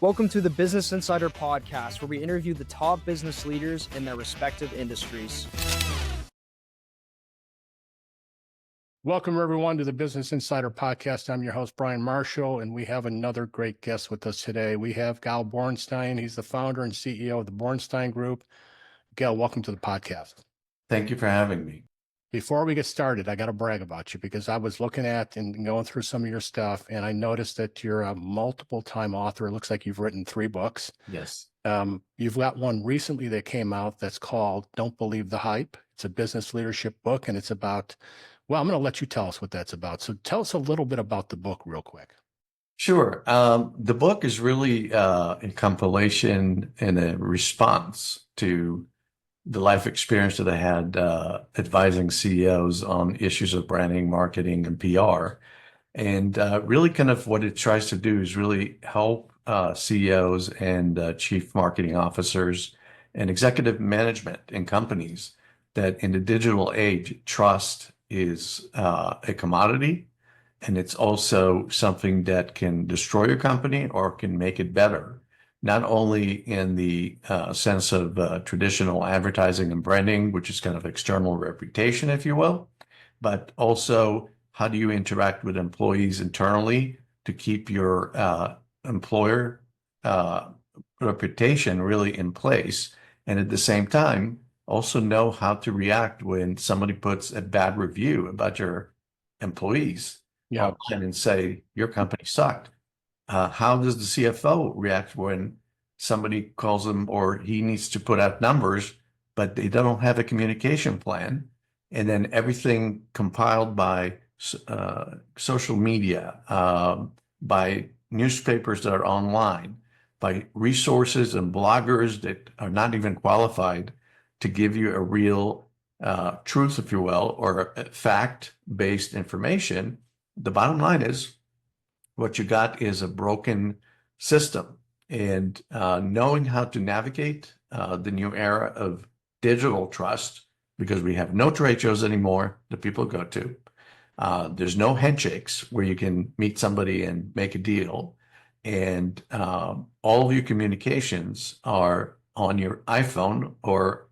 Welcome to the Business Insider Podcast, where we interview the top business leaders in their respective industries. Welcome, everyone, to the Business Insider Podcast. I'm your host, Brian Marshall, and we have another great guest with us today. We have Gal Borenstein. He's the founder and CEO of the Borenstein Group. Gal, welcome to the podcast. Thank you for having me. Before we get started, I got to brag about you because I was looking at and going through some of your stuff, and I noticed that you're a multiple-time author. It looks like you've written 3 books. Yes. You've got one recently that came out that's called Don't Believe the Hype. It's a business leadership book, and it's about, well, I'm going to let you tell us what that's about. So tell us a little bit about the book real quick. Sure. The book is really a compilation and a response to the life experience that I had advising CEOs on issues of branding, marketing, and PR. And really kind of what it tries to do is really help CEOs and chief marketing officers and executive management in companies that in the digital age, trust is a commodity. And it's also something that can destroy your company or can make it better. Not only in the sense of traditional advertising and branding, which is kind of external reputation, if you will, but also how do you interact with employees internally to keep your employer reputation really in place. And at the same time, also know how to react when somebody puts a bad review about your employees online and say, your company sucked. How does the CFO react when somebody calls him or he needs to put out numbers, but they don't have a communication plan? And then everything compiled by social media, by newspapers that are online, by resources and bloggers that are not even qualified to give you a real truth, if you will, or fact-based information. The bottom line is, what you got is a broken system, and knowing how to navigate the new era of digital trust, because we have no trade shows anymore that people go to. There's no handshakes where you can meet somebody and make a deal. And all of your communications are on your iPhone or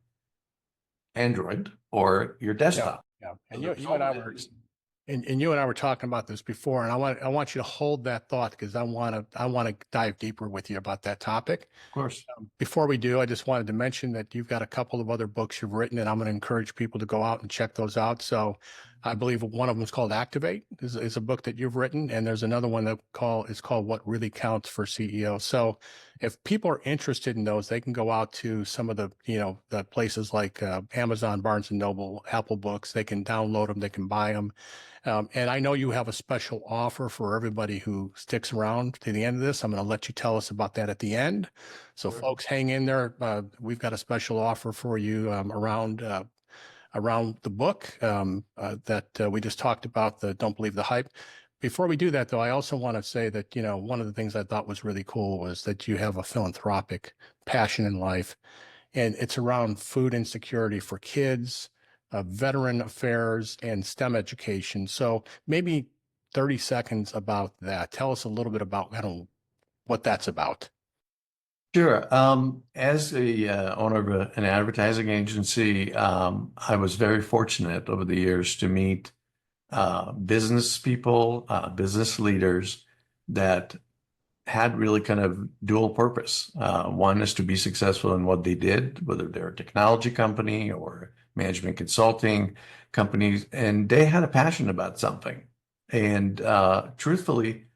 Android or your desktop. Yeah. And you and I were... And you and I were talking about this before, and I want you to hold that thought because I want to dive deeper with you about that topic. Of course. Before we do, I just wanted to mention that you've got a couple of other books you've written, and I'm going to encourage people to go out and check those out. So I believe one of them is called Activate, is a book that you've written, and there's another one that is called What Really Counts for CEOs. So if people are interested in those, they can go out to some of the the places like Amazon, Barnes and Noble, Apple Books. They can download them, they can buy them. And I know you have a special offer for everybody who sticks around to the end of this. I'm going to let you tell us about that at the end. So Sure. Folks, hang in there. We've got a special offer for you around the book that we just talked about, the Don't Believe the Hype. Before we do that, though, I also want to say that, one of the things I thought was really cool was that you have a philanthropic passion in life, and it's around food insecurity for kids, veteran affairs, and STEM education. So maybe 30 seconds about that. Tell us a little bit about what that's about. Sure. As the owner of an advertising agency, I was very fortunate over the years to meet business people, business leaders that had really kind of dual purpose. One is to be successful in what they did, whether they're a technology company or management consulting companies, and they had a passion about something. And truthfully,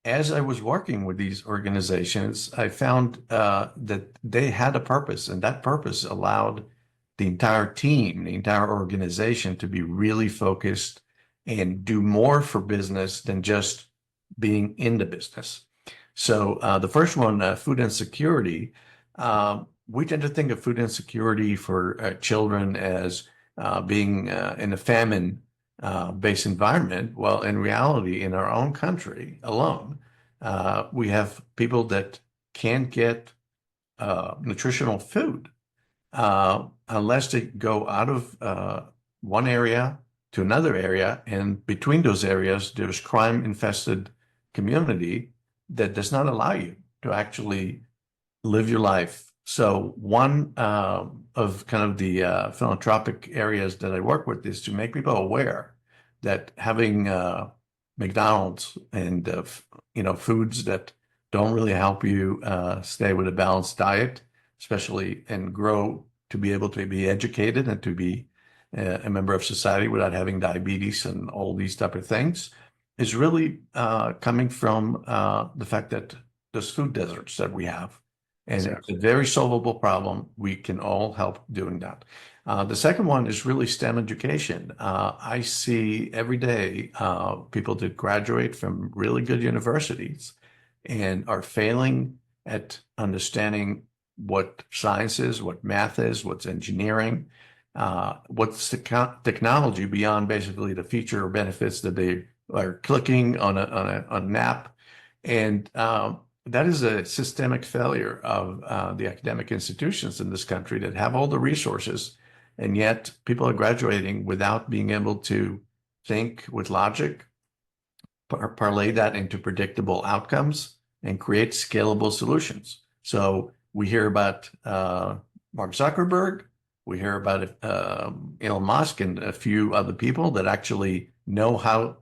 as I was working with these organizations, I found that they had a purpose, and that purpose allowed the entire team, the entire organization to be really focused and do more for business than just being in the business. So the first one, food insecurity, we tend to think of food insecurity for children as being in a famine-based environment. Well, in reality, in our own country alone, we have people that can't get nutritional food unless they go out of one area to another area, and between those areas, there's crime-infested community that does not allow you to actually live your life. So one of kind of the philanthropic areas that I work with is to make people aware that having McDonald's and foods that don't really help you stay with a balanced diet, especially and grow to be able to be educated and to be a member of society without having diabetes and all these type of things, is really coming from the fact that those food deserts that we have. And Exactly. it's a very solvable problem. We can all help doing that. The second one is really STEM education. I see every day people that graduate from really good universities and are failing at understanding what science is, what math is, what's engineering, what's the technology beyond basically the feature or benefits that they are clicking on an app. And that is a systemic failure of the academic institutions in this country that have all the resources, and yet people are graduating without being able to think with logic, parlay that into predictable outcomes, and create scalable solutions. So we hear about Mark Zuckerberg, we hear about Elon Musk and a few other people that actually know how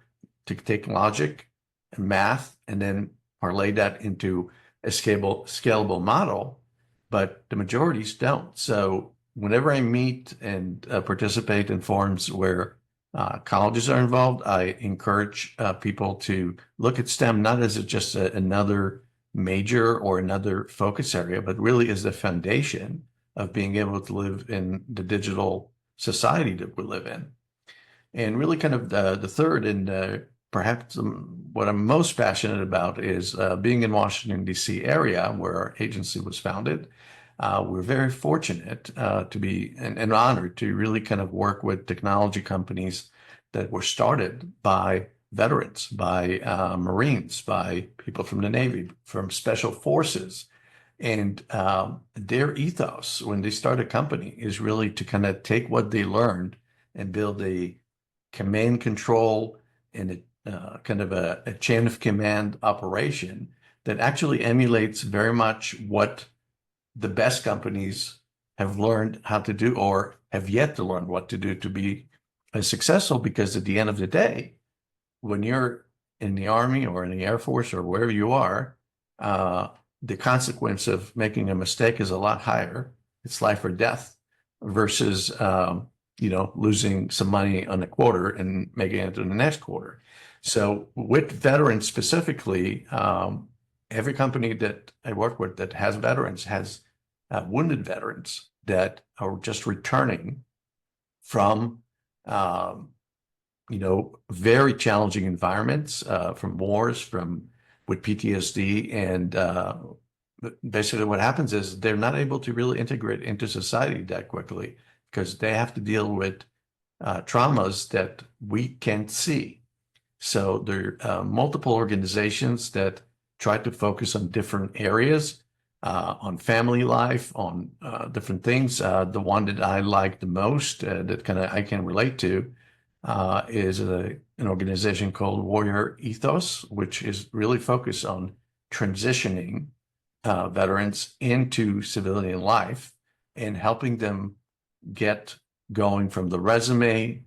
to take logic and math and then parlay that into a scalable model, but the majorities don't. So whenever I meet and participate in forums where colleges are involved, I encourage people to look at STEM not as just another major or another focus area, but really as the foundation of being able to live in the digital society that we live in. And really kind of the third and perhaps what I'm most passionate about is being in Washington, D.C. area where our agency was founded. We're very fortunate to be and honored to really kind of work with technology companies that were started by veterans, by Marines, by people from the Navy, from special forces. And their ethos when they start a company is really to kind of take what they learned and build a command control and kind of a chain of command operation that actually emulates very much what the best companies have learned how to do or have yet to learn what to do to be successful. Because at the end of the day, when you're in the Army or in the Air Force or wherever you are, the consequence of making a mistake is a lot higher. It's life or death versus losing some money on a quarter and making it to the next quarter. So with veterans specifically, every company that I work with that has veterans has wounded veterans that are just returning from, very challenging environments, from wars, with PTSD. And basically what happens is they're not able to really integrate into society that quickly because they have to deal with traumas that we can't see. So there are multiple organizations that try to focus on different areas, on family life, on different things. The one that I like the most, that kind of I can relate to, is an organization called Warrior Ethos, which is really focused on transitioning veterans into civilian life and helping them get going from the resume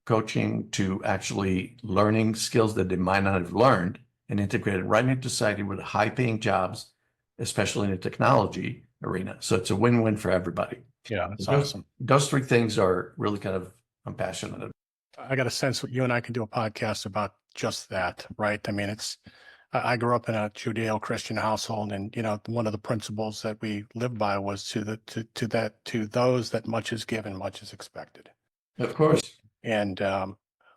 coaching to actually learning skills that they might not have learned and integrated right into society with high paying jobs, especially in the technology arena. So it's a win-win for everybody. Yeah, that's awesome. Those three things are really kind of, I'm passionate about. I got a sense that you and I can do a podcast about just that, right? I mean, I grew up in a Judeo-Christian household, and one of the principles that we lived by was to those that much is given, much is expected. Of course. And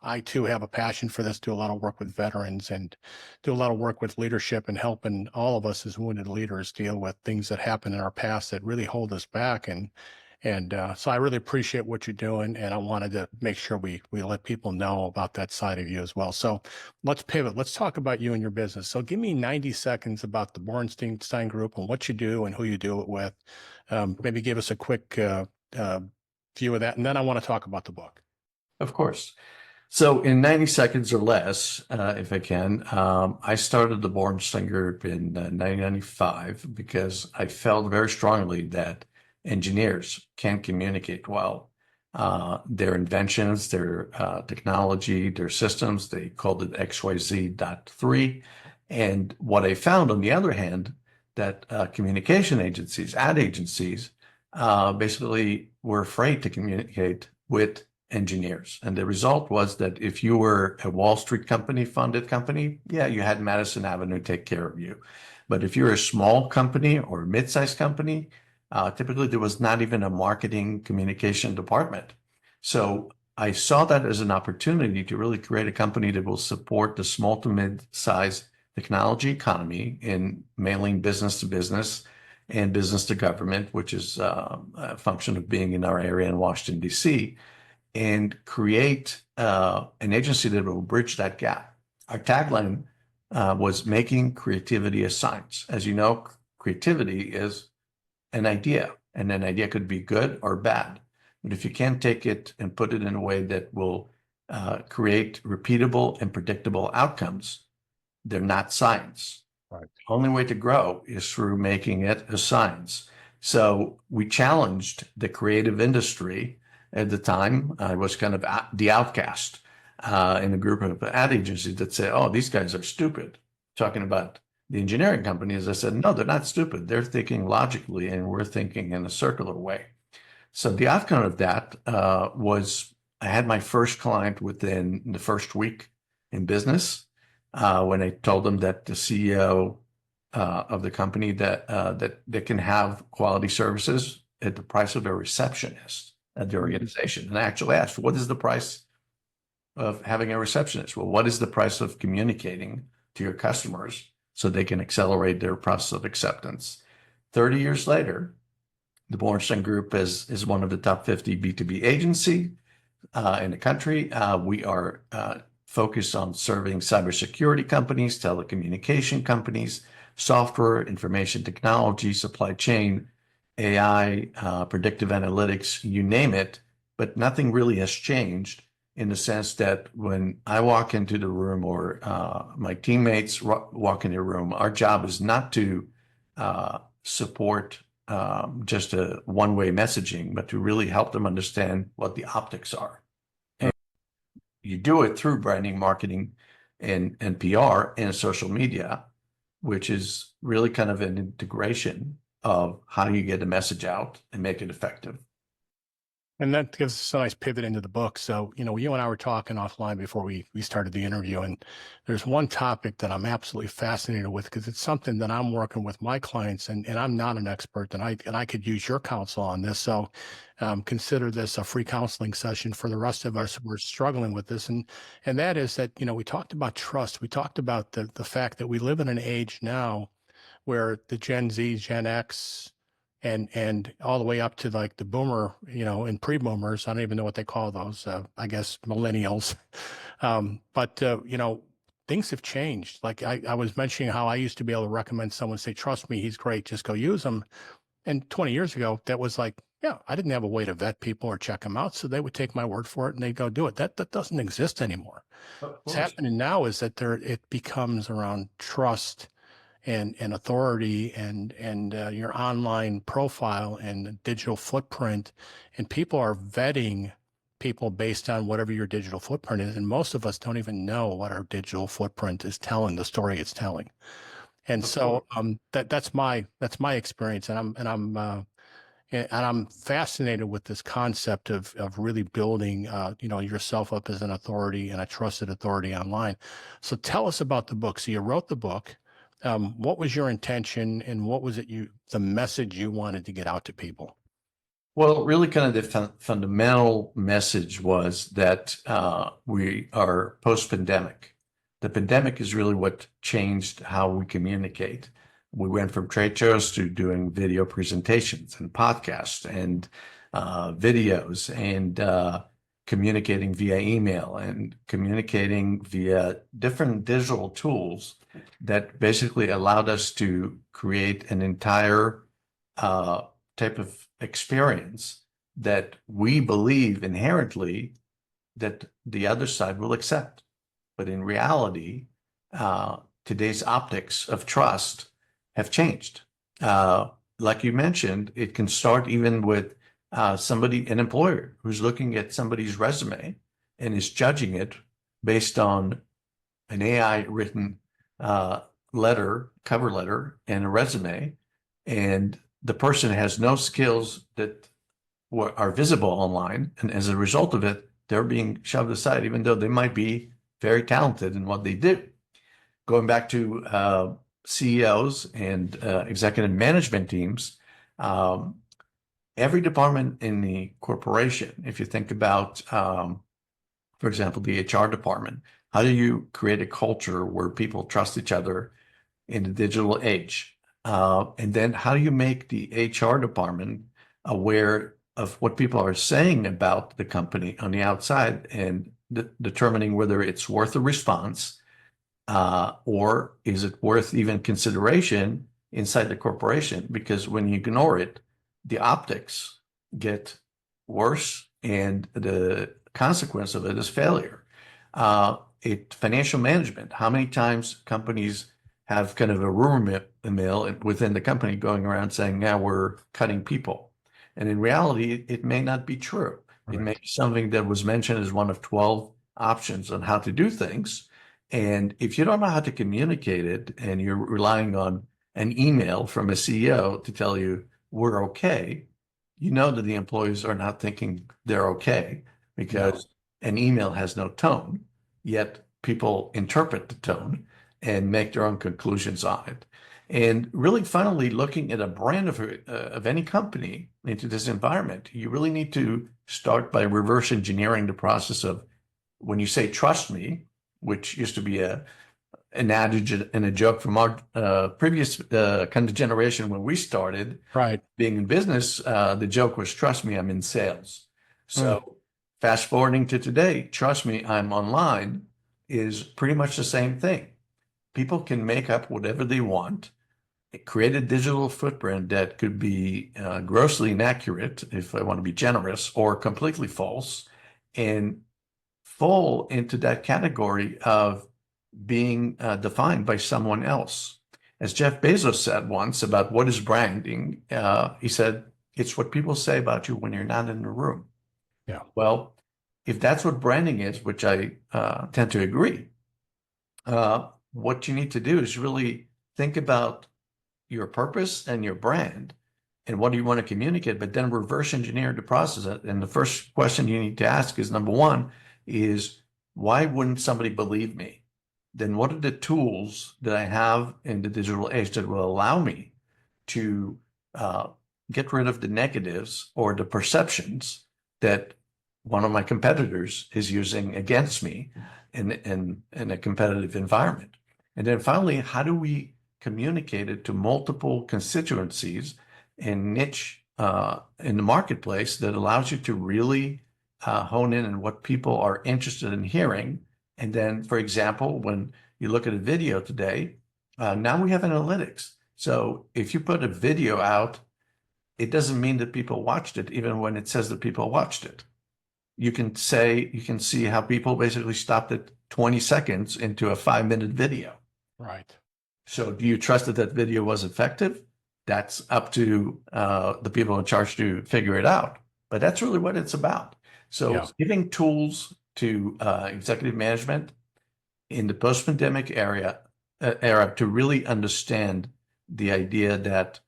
I too have a passion for this. Do a lot of work with veterans and do a lot of work with leadership and helping all of us as wounded leaders deal with things that happen in our past that really hold us back. And so I really appreciate what you're doing, and I wanted to make sure we let people know about that side of you as well. So let's pivot. Let's talk about you and your business. So give me 90 seconds about the Borenstein Group and what you do and who you do it with. Maybe give us a quick view of that, and then I want to talk about the book. Of course. So in 90 seconds or less, if I can, I started the Borenstein Group in 1995 because I felt very strongly that engineers can't communicate well. Their inventions, their technology, their systems, they called it XYZ.3. And what I found, on the other hand, that communication agencies, ad agencies, basically were afraid to communicate with engineers. And the result was that if you were a Wall Street company, funded company, yeah, you had Madison Avenue take care of you. But if you're a small company or a mid-sized company, typically there was not even a marketing communication department. So I saw that as an opportunity to really create a company that will support the small to mid-sized technology economy in mailing business to business and business to government, which is a function of being in our area in Washington, D.C., and create an agency that will bridge that gap. Our tagline was making creativity a science. As you know, creativity is an idea, and an idea could be good or bad. But if you can't take it and put it in a way that will create repeatable and predictable outcomes, they're not science. Right. The only way to grow is through making it a science. So we challenged the creative industry. At the time, I was kind of the outcast in a group of ad agencies that say, oh, these guys are stupid. Talking about the engineering companies, I said, no, they're not stupid. They're thinking logically, and we're thinking in a circular way. So the outcome of that was I had my first client within the first week in business when I told them that the CEO of the company that they can have quality services at the price of a receptionist at the organization. And I actually asked, what is the price of having a receptionist? Well, what is the price of communicating to your customers so they can accelerate their process of acceptance? 30 years later, the Borenstein Group is one of the top 50 B2B agency in the country. We are focused on serving cybersecurity companies, telecommunication companies, software, information technology, supply chain, AI, predictive analytics, you name it, but nothing really has changed in the sense that when I walk into the room or my teammates walk in the room, our job is not to support just a one-way messaging, but to really help them understand what the optics are. And you do it through branding, marketing, and PR and social media, which is really kind of an integration of how do you get the message out and make it effective. And that gives us a nice pivot into the book. So, you and I were talking offline before we started the interview, and there's one topic that I'm absolutely fascinated with because it's something that I'm working with my clients, and I'm not an expert, and I could use your counsel on this. So consider this a free counseling session for the rest of us who are struggling with this. And that is that, we talked about trust. We talked about the fact that we live in an age now where the Gen Z, Gen X, and all the way up to like the boomer, and pre-boomers, I don't even know what they call those, I guess millennials. But things have changed. Like I was mentioning how I used to be able to recommend someone, say, trust me, he's great, just go use him. And 20 years ago, that was like, yeah, I didn't have a way to vet people or check them out. So they would take my word for it and they'd go do it. That doesn't exist anymore. What's happening now is that it becomes around trust and authority and your online profile and digital footprint, and people are vetting people based on whatever your digital footprint is, and most of us don't even know what our digital footprint is telling, the story it's telling. And so that's my experience, and I'm fascinated with this concept of really building yourself up as an authority and a trusted authority online. So tell us about the book. So you wrote the book. What was your intention, and what was the message you wanted to get out to people? Well, really kind of the fundamental message was that we are post-pandemic. The pandemic is really what changed how we communicate. We went from trade shows to doing video presentations and podcasts and videos and communicating via email and communicating via different digital tools that basically allowed us to create an entire type of experience that we believe inherently that the other side will accept. But in reality, today's optics of trust have changed. Like you mentioned, it can start even with an employer who's looking at somebody's resume and is judging it based on an AI written cover letter, and a resume, and the person has no skills that are visible online. And as a result of it, they're being shoved aside, even though they might be very talented in what they do. Going back to CEOs and executive management teams, every department in the corporation, if you think about, for example, the HR department, how do you create a culture where people trust each other in the digital age? And then how do you make the HR department aware of what people are saying about the company on the outside, and determining whether it's worth a response or is it worth even consideration inside the corporation? Because when you ignore it, the optics get worse, and the consequence of it is failure. Financial management, how many times companies have kind of a rumor mill within the company going around saying, yeah, we're cutting people. And in reality, it may not be true. Right. It may be something that was mentioned as one of 12 options on how to do things. And if you don't know how to communicate it, and you're relying on an email from a CEO to tell you we're okay, you know that the employees are not thinking they're okay, because an email has no tone, yet people interpret the tone and make their own conclusions on it. And really, finally, looking at a brand of any company into this environment, you really need to start by reverse engineering the process of, when you say trust me, which used to be an adage and a joke from our previous kind of generation when we started being in business, the joke was, trust me, I'm in sales. So fast forwarding to today, trust me, I'm online, is pretty much the same thing. People can make up whatever they want, create a digital footprint that could be grossly inaccurate, if I want to be generous, or completely false, and fall into that category of being defined by someone else. As Jeff Bezos said once about what is branding, he said, it's what people say about you when you're not in the room. Yeah. Well, if that's what branding is, which I tend to agree, what you need to do is really think about your purpose and your brand and what do you want to communicate, but then reverse engineer the process. And the first question you need to ask is, number one, is why wouldn't somebody believe me? Then what are the tools that I have in the digital age that will allow me to get rid of the negatives or the perceptions that one of my competitors is using against me in a competitive environment? And then finally, how do we communicate it to multiple constituencies and niche in the marketplace that allows you to really hone in on what people are interested in hearing? And then, for example, when you look at a video today, now we have analytics. So if you put a video out, it doesn't mean that people watched it, even when it says that people watched it. You can see how people basically stopped at 20 seconds into a 5-minute video. Right. So do you trust that that video was effective? That's up to the people in charge to figure it out. But that's really what it's about. So giving tools to executive management in the post-pandemic era to really understand the idea that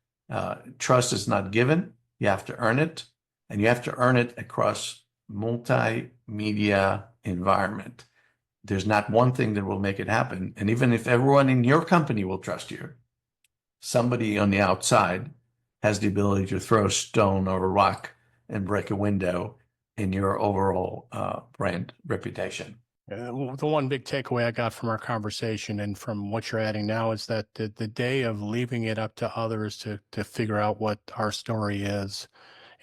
trust is not given. You have to earn it, and you have to earn it across multimedia environment. There's not one thing that will make it happen. And even if everyone in your company will trust you, somebody on the outside has the ability to throw a stone or a rock and break a window in your overall brand reputation. The one big takeaway I got from our conversation and from what you're adding now is that the day of leaving it up to others to figure out what our story is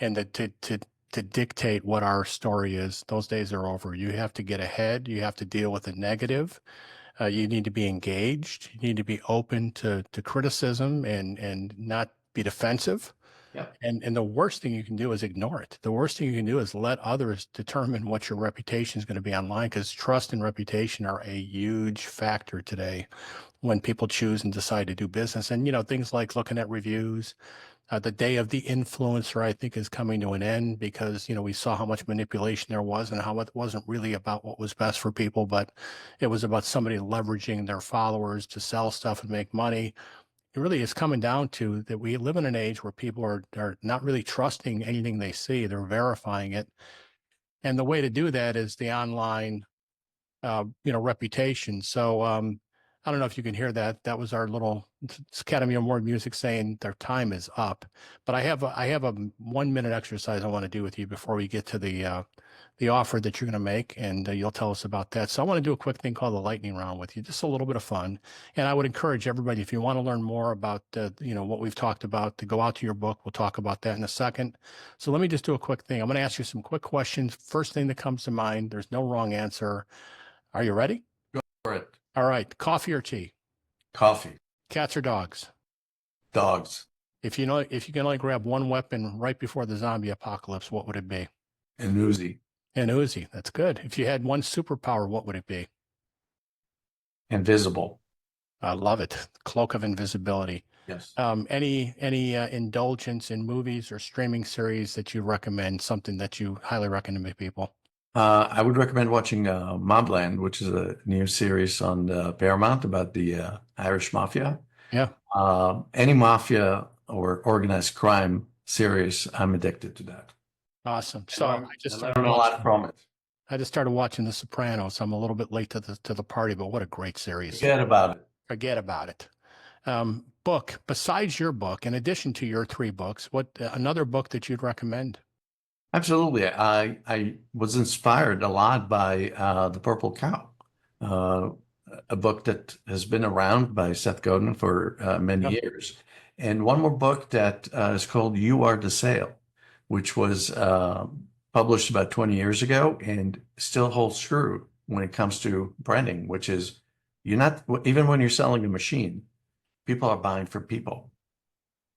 and to dictate what our story is, those days are over. You have to get ahead. You have to deal with the negative. You need to be engaged. You need to be open to criticism and not be defensive. Yeah. And the worst thing you can do is ignore it. The worst thing you can do is let others determine what your reputation is going to be online, because trust and reputation are a huge factor today when people choose and decide to do business. And, things like looking at reviews. The day of the influencer, I think, is coming to an end because, we saw how much manipulation there was and how it wasn't really about what was best for people, but it was about somebody leveraging their followers to sell stuff and make money. It really is coming down to that we live in an age where people are not really trusting anything they see. They're verifying it. And the way to do that is the online reputation. So I don't know if you can hear that. That was our little Academy Award music saying their time is up. But I have a 1 minute exercise I want to do with you before we get to the offer that you're going to make, and you'll tell us about that. So I want to do a quick thing called the lightning round with you, just a little bit of fun. And I would encourage everybody, if you want to learn more about what we've talked about, to go out to your book. We'll talk about that in a second. So let me just do a quick thing. I'm going to ask you some quick questions. First thing that comes to mind. There's no wrong answer. Are you ready? Go for it. All right. Coffee or tea? Coffee. Cats or dogs? Dogs. If you can only grab one weapon right before the zombie apocalypse, what would it be? And Uzi. An Uzi. That's good. If you had one superpower, what would it be? Invisible. I love it. Cloak of invisibility. Yes. Any indulgence in movies or streaming series that you recommend? Something that you highly recommend to people? I would recommend watching Mobland, which is a new series on Paramount about the Irish mafia. Yeah. Any mafia or organized crime series, I'm addicted to that. Awesome. So I just learned a lot from it. I just started watching The Sopranos. I'm a little bit late to the party, but what a great series. Forget about it. Forget about it. Book, besides your book, in addition to your 3 books, what another book that you'd recommend? Absolutely. I was inspired a lot by The Purple Cow, a book that has been around by Seth Godin for many years. And one more book that is called You Are the Sale, which was published about 20 years ago and still holds true when it comes to branding, which is you're not, even when you're selling a machine, people are buying for people.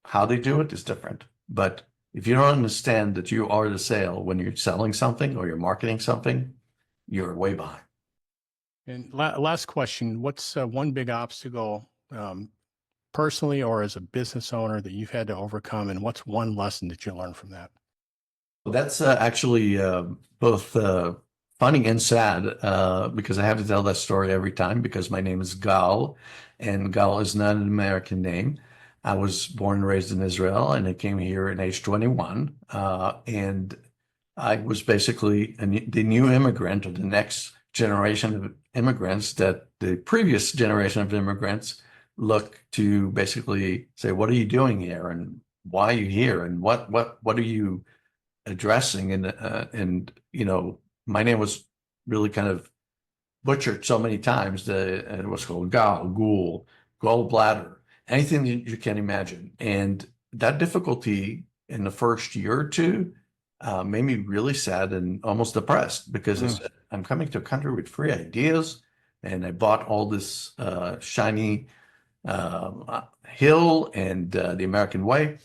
How they do it is different. But if you don't understand that you are the sale when you're selling something or you're marketing something, you're way behind. And last question, what's one big obstacle personally or as a business owner that you've had to overcome, and what's one lesson that you learned from that? Well, that's actually both funny and sad because I have to tell that story every time because my name is Gal, and Gal is not an American name. I was born and raised in Israel, and I came here at age 21. And I was basically the new immigrant or the next generation of immigrants that the previous generation of immigrants look to basically say, what are you doing here? And why are you here? And what are you addressing? And my name was really kind of butchered so many times that it was called Gal, Ghoul, gallbladder, anything that you can imagine. And that difficulty in the first year or two made me really sad and almost depressed because I said, I'm coming to a country with free ideas, and I bought all this shiny hill and the American way,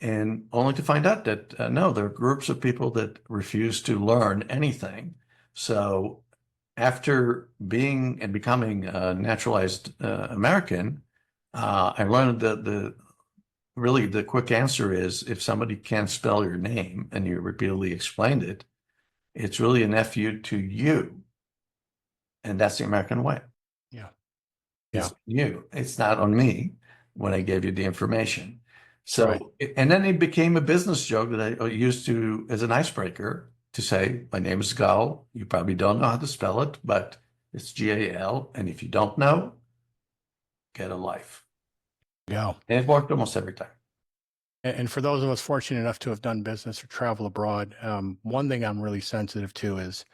and only to find out that no, there are groups of people that refuse to learn anything. So after being and becoming a naturalized American, I learned that really the quick answer is if somebody can't spell your name and you repeatedly explained it, it's really an FU to you. And that's the American way. Yeah. It's you. It's not on me when I gave you the information. So, and then it became a business joke that I used to as an icebreaker to say, my name is Gal. You probably don't know how to spell it, but it's G-A-L. And if you don't know, get a life. Yeah. And it worked almost every time. And for those of us fortunate enough to have done business or travel abroad, one thing I'm really sensitive to is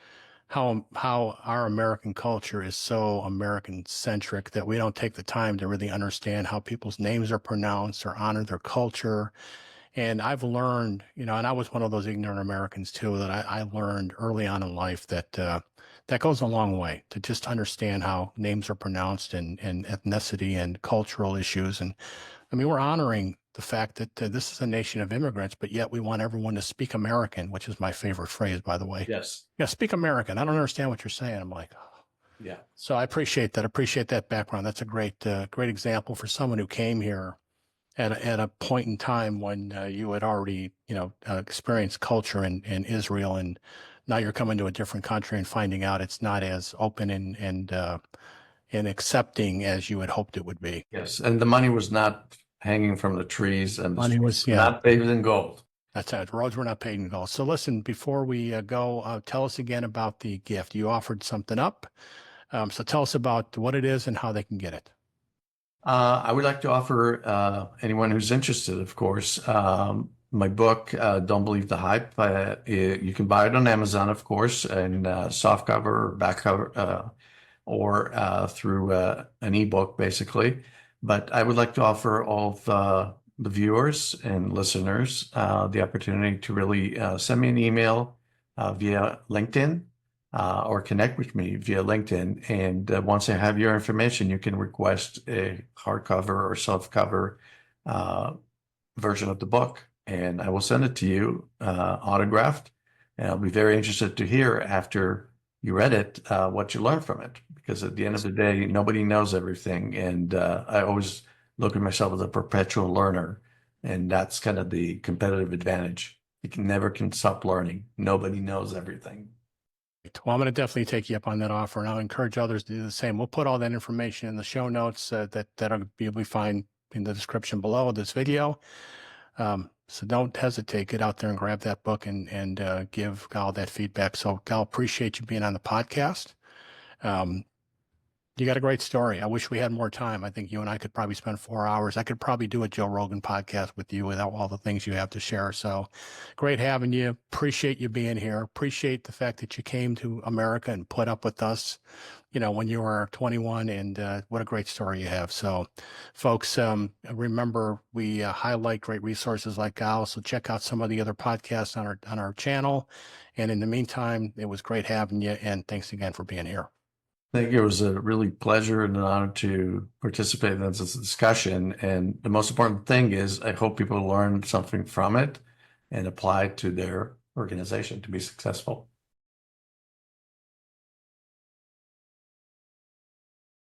how our American culture is so American centric that we don't take the time to really understand how people's names are pronounced or honor their culture. And I've learned, and I was one of those ignorant Americans too, that I learned early on in life that that goes a long way to just understand how names are pronounced and ethnicity and cultural issues. And I mean, we're honoring the fact that this is a nation of immigrants, but yet we want everyone to speak American, which is my favorite phrase, by the way. Yes. Yeah, speak American. I don't understand what you're saying. I'm like, oh. Yeah. So I appreciate that. I appreciate that background. That's a great example for someone who came here at a point in time when you had already, experienced culture in Israel, and now you're coming to a different country and finding out it's not as open and accepting as you had hoped it would be. Yes. And the money was not hanging from the trees, and the Money was, streets were not paved in gold. That's it. Roads were not paid in gold. So listen, before we go, tell us again about the gift. You offered something up. So tell us about what it is and how they can get it. I would like to offer anyone who's interested, of course, my book, Don't Believe the Hype. You can buy it on Amazon, of course, in softcover or backcover, or through an ebook, basically. But I would like to offer all of the viewers and listeners the opportunity to really send me an email via LinkedIn. Or connect with me via LinkedIn. And once I have your information, you can request a hardcover or softcover version of the book, and I will send it to you autographed. And I'll be very interested to hear after you read it what you learned from it, because at the end of the day, nobody knows everything. And I always look at myself as a perpetual learner, and that's kind of the competitive advantage. You never can stop learning. Nobody knows everything. Well, I'm going to definitely take you up on that offer, and I'll encourage others to do the same. We'll put all that information in the show notes that'll be fine in the description below this video. So don't hesitate. Get out there and grab that book and give Gal that feedback. So Gal, appreciate you being on the podcast. You got a great story. I wish we had more time. I think you and I could probably spend 4 hours. I could probably do a Joe Rogan podcast with you without all the things you have to share. So great having you. Appreciate you being here. Appreciate the fact that you came to America and put up with us, when you were 21, and what a great story you have. So folks, remember, we highlight great resources like Gal. So check out some of the other podcasts on our channel. And in the meantime, it was great having you. And thanks again for being here. I think it was a really pleasure and an honor to participate in this discussion. And the most important thing is I hope people learn something from it and apply it to their organization to be successful.